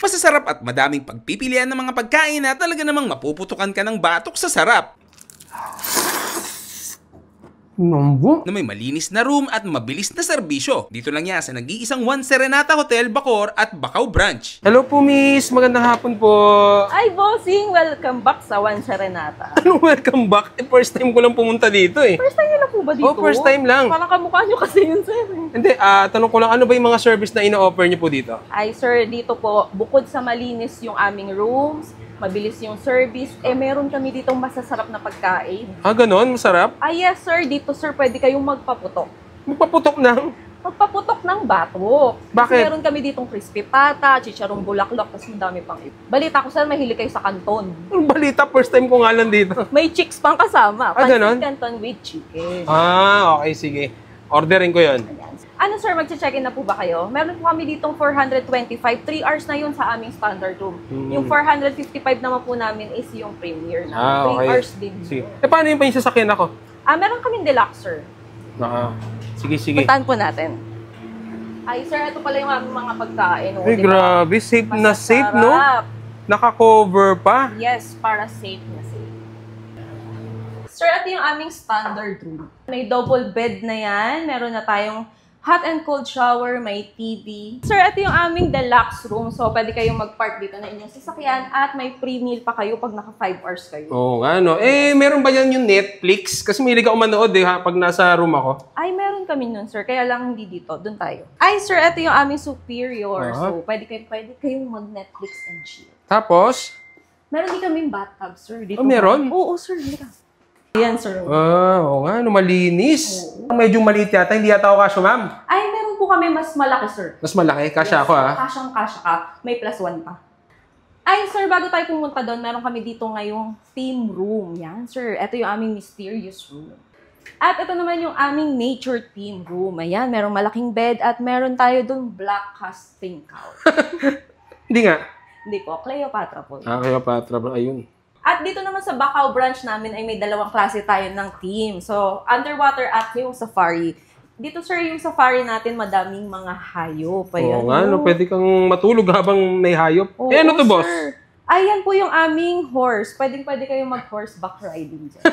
Masasarap at madaming pagpipilian ng mga pagkain na talaga namang mapuputukan ka ng batok sa sarap. Nambo? Na may malinis na room at mabilis na serbisyo. Dito lang yan sa nag-iisang One Serenata Hotel, Bacoor at Bacau Branch. Hello po, miss. Magandang hapon po. Ay, bossing! Welcome back sa One Serenata. Anong welcome back? First time ko lang pumunta dito eh. First time nyo na po ba dito? Oh, first time lang. Parang kamukha nyo kasi yun, sir. Hindi, tanong ko lang, ano ba yung mga service na ina-offer niyo po dito? Ay, sir, dito po, bukod sa malinis yung aming rooms, mabilis yung service, meron kami ditong masasarap na pagkain. Ah, ganon? Masarap? Ay, yes, sir. Dito, sir, pwede kayong magpaputok. Magpaputok ng? Magpaputok ng batok. Bakit? Kasi meron kami ditong crispy pata, chicharong bulaklak, kasi dami pang iba. Balita ko, sir, mahilig kayo sa kanton. Ang balita, first time ko nga lang dito. May chicks pang kasama. Ah, ganon? Pancit canton with chicken. Ah, okay, sige. Orderin ko yon. Ayan. Ano sir, mag-check-in na po ba kayo? Meron po kami ditong 425. 3 hours na yun sa aming standard room. Yung 455 naman po namin is yung premier na. Ah, 3 okay. hours din. Sige. Paano yung pa yung sasakyan ako? Meron kaming deluxe, sir. Sige, sige. Puntahan po natin. Ay, sir, ito pala yung aming mga pagkain. Ay, diba? grabe. Safe na safe, no? Masarap. Naka-cover pa. Yes, para safe na safe. Sir, ito yung aming standard room. May double bed na yan. Meron na tayong hot and cold shower, may TV. Sir, ito yung aming deluxe room. So, pwede kayong mag-park dito na inyong sasakyan at may free meal pa kayo pag naka 5 hours kayo. Oo, ano. Meron ba yan yung Netflix? Kasi may ako manood pag nasa room ako. Ay, meron kami nun, sir. Kaya lang hindi dito. Doon tayo. Ay, sir, ito yung aming superior. So, pwede kayong mag-Netflix and chill. Tapos? Meron din kaming bathtub, sir. Dito meron? Oo, sir. Halika. Ayan, sir. Oo nga, malinis. Medyo maliit yata. Hindi yata ako kasya, ma'am. Ay, meron po kami mas malaki, sir. Mas malaki. Kasya ako, Kasyang-kasya ka. May +1 pa. Ay, sir, bago tayo pumunta doon, meron kami dito ngayong theme room. Yan, sir. Ito yung aming mysterious room. At ito naman yung aming nature theme room. Ayan, merong malaking bed at meron tayo doon black casting couch. Hindi nga. Hindi po, Cleopatra po. Cleopatra. Ayun. At dito naman sa Bacau branch namin ay may dalawang klase tayo ng theme. So, underwater at yung safari. Dito, sir, yung safari natin, madaming mga hayop. Oo nga, pwede kang matulog habang may hayop. Ano to, boss? Sir. Ayan po yung aming horse. Pwede kayong mag-horseback riding dyan.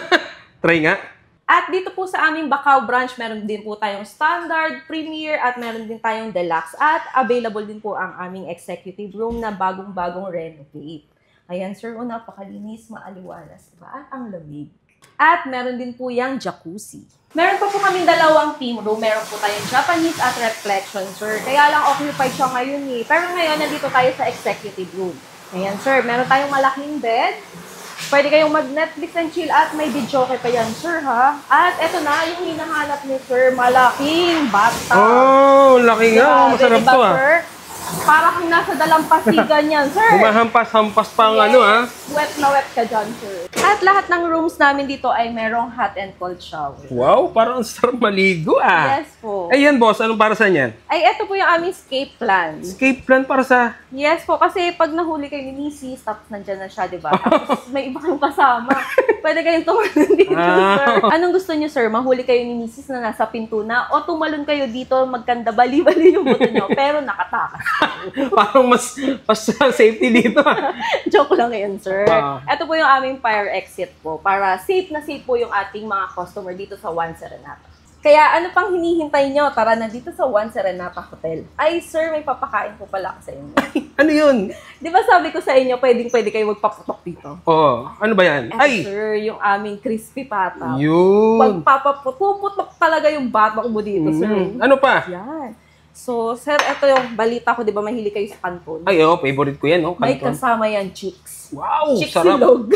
Try nga. At dito po sa aming Bacau branch, meron din po tayong standard, premier, at meron din tayong deluxe. At available din po ang aming executive room na bagong-bagong renovate. Ayan, sir, napakalinis, maaliwalas, diba? At ang lamig. At meron din po yung jacuzzi. Meron pa po kaming dalawang theme room. Meron po tayong Japanese at reflection, sir. Kaya lang occupied siya ngayon eh. Pero ngayon, nandito tayo sa executive room. Ayan, sir, meron tayong malaking bed. Pwede kayong mag-Netflix and chill at may video pa yan, sir, ha? At eto na, yung hinahanap ni sir, malaking bathtub. Oh, laki nga. Masarap diba, to, sir? Para kang nasa dalampasigan yan, sir. Humahampas-hampas pa ang Wet na wet ka dyan, sir. At lahat ng rooms namin dito ay merong hot and cold shower. Wow, parang sarap maligo, Yes po. Yan, boss. Anong para sa niyan? Ay, eto po yung aming escape plan. Escape plan para sa... Yes po, kasi pag nahuli kayo ni Mrs., tapos nandyan na siya, di ba? Tapos may iba kayong kasama. Pwede kayong tumalon dito, sir. Anong gusto niyo, sir? Mahuli kayo ni Mrs. na nasa pinto na o tumalon kayo dito, magkanda bali-bali yung buto nyo, pero nakatakas. Parang mas safety dito. Joke lang yan, sir. Ito po yung aming fire exit po para safe na safe po yung ating mga customer dito sa One Serenata. Kaya ano pang hinihintay nyo? Tara na dito sa One Serenata Hotel. Ay, sir, may papakain po pala ako sa inyo. Ano yun? Di ba sabi ko sa inyo, pwede kayo magpaputok dito? Oo. Ano ba yan? Ay, sir, yung aming crispy pata. Yun. Puputok talaga yung batok mo dito, sir. Ano pa? Yan. So, sir, ito yung balita ko, di ba mahilig kayo sa kanton? Ay, favorite ko yan, Kanton. May kasama yan, chicks. Wow, chicks sarap. Silog.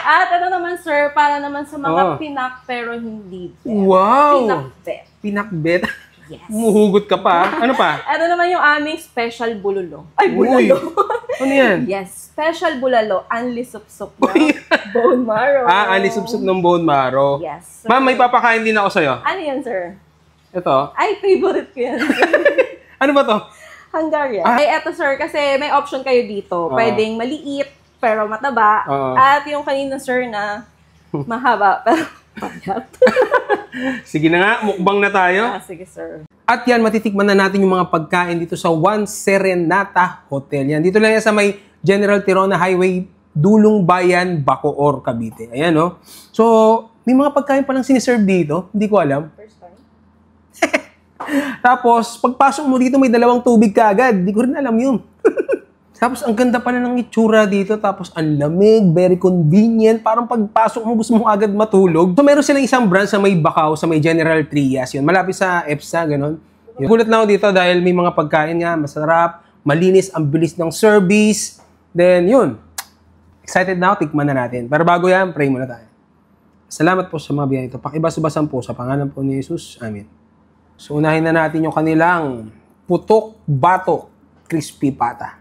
At ano naman, sir, para naman sa mga pinak pero hindi bet. Wow. Pinakbet. Pinakbet? Yes. Umuhugot ka pa. Ano pa? Ano naman yung aming special bulalo? Ay, bulalo. Ano yan? Yes, special bulalo. Anli sup-sup na bone marrow. Anli sup-sup ng bone marrow. Yes, sir. Ma'am, may papakain din ako sa'yo. Ano yan, sir? Ito. Ay, favorite ko yan. Ano ba to? Hungarian. Ay, eto, sir, kasi may option kayo dito. Pwedeng maliit, pero mataba. At yung kanina, sir, na mahaba, pero payat. Sige na nga, mukbang na tayo. Sige, sir. At yan, matitikman na natin yung mga pagkain dito sa One Serenata Hotel. Yan, dito lang yan sa may General Tirona Highway, Dulong Bayan, Bacoor, Cavite. Ayan, no? So, may mga pagkain palang siniserve dito. Hindi ko alam. First time. Tapos, pagpasok mo dito, may 2 tubig ka agad. Hindi ko rin alam yun. Tapos, ang ganda pala ng itsura dito. Tapos, ang lamig, very convenient. Parang pagpasok mo, gusto mo agad matulog. So, meron silang isang branch sa may Bacau, sa may General Trias. Yun, malapit sa EPSA, ganun. Yun. Gulat na ako dito dahil may mga pagkain nga, masarap, malinis, ang bilis ng service. Then, yun. Excited na ako, tikman na natin. Pero bago yan, pray muna tayo. Salamat po sa mga biyaya ito. Pakibasubasan po sa pangalan po ni Jesus. Amen. So, unahin na natin yung kanilang putok batok crispy pata.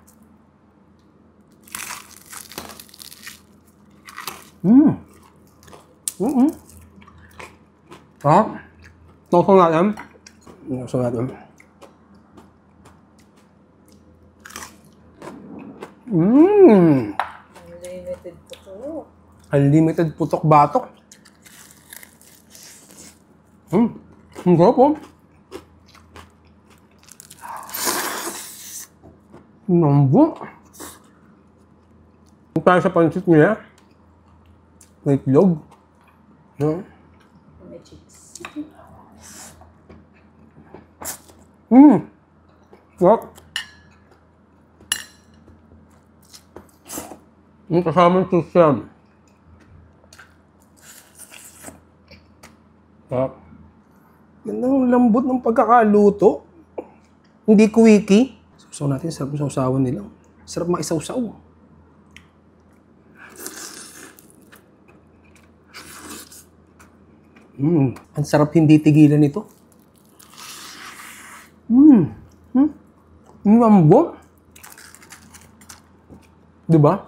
Tosong natin. Tosong natin. Unlimited putok. Unlimited putok batok. Ang sarap po. Nambo. Kung tayo sa pansit niya, may itlog. No? May cheeks. Sarap. Ang kasamang susam. Sarap. Gandang lambot ng pagkakaluto. Hindi quickie. Sausaw natin, sarap yung sausawan nila. Sarap maisawsaw. Ang sarap hindi tigilan ito. Ang lambot. Diba?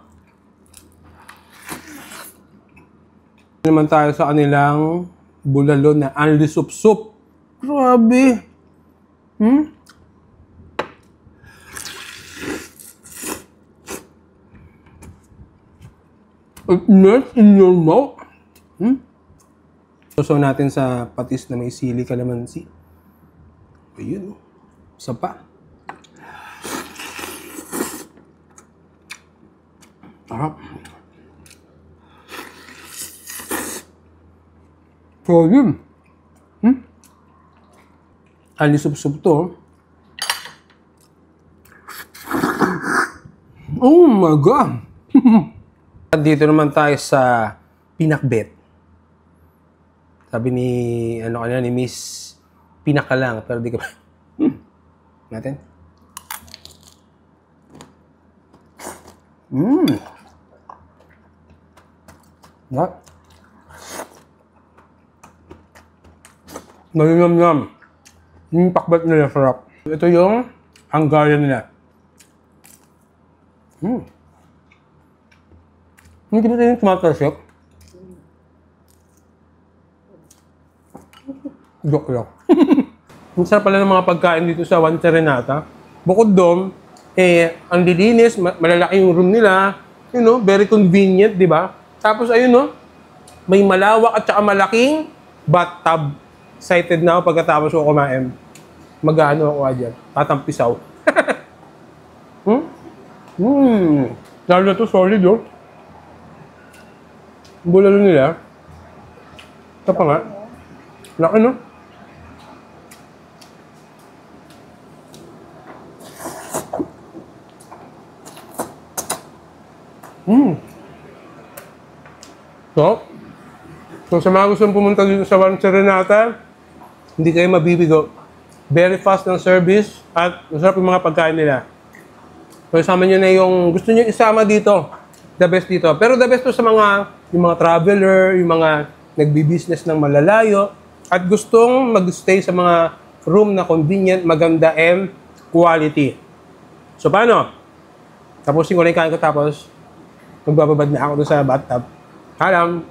Naman tayo sa kanilang bulalo na Anli Sup Sup. Grabe. It melts in your mouth. Susaw natin sa patis na may sili kalamansi. Ayun. Isa pa. Sarap. So, yun. Anli Sup Sup to. Oh my God! Dito naman tayo sa pinakbet. Sabi ni, ni Miss Pinaka lang, pero di ka pa. Natin. That. Malinam-nam. Yung pakbet nila sarap. Ito yung Hungarian nila. Hindi ba tayo yung tomato soup? Joke lang. Ang sarap pala ng mga pagkain dito sa One Serenata. Bukod doon, ang lilinis, malalaki yung room nila. You know, very convenient, di ba? Tapos ayun, no? May malawak at saka malaking bathtub. Excited na ako pagkatapos ko kumain. Mag-ano ako dyan. Tatampisaw. Lalo na to, solid, oh. Bulalo nila. Ito pa nga. Laki, no? So, sa mga gustong pumunta dito sa One Serenata, hindi kayo mabibigo. Very fast ng service at masarap yung mga pagkain nila. So, isama nyo na yung gusto nyo isama dito. The best dito. Pero the best to sa yung mga traveler, yung mga nagbi-business ng malalayo, at gustong mag-stay sa mga room na convenient, maganda, and quality. So, paano? Tapusin ko na yung kain ko tapos magbababad na ako doon sa bathtub. Halam!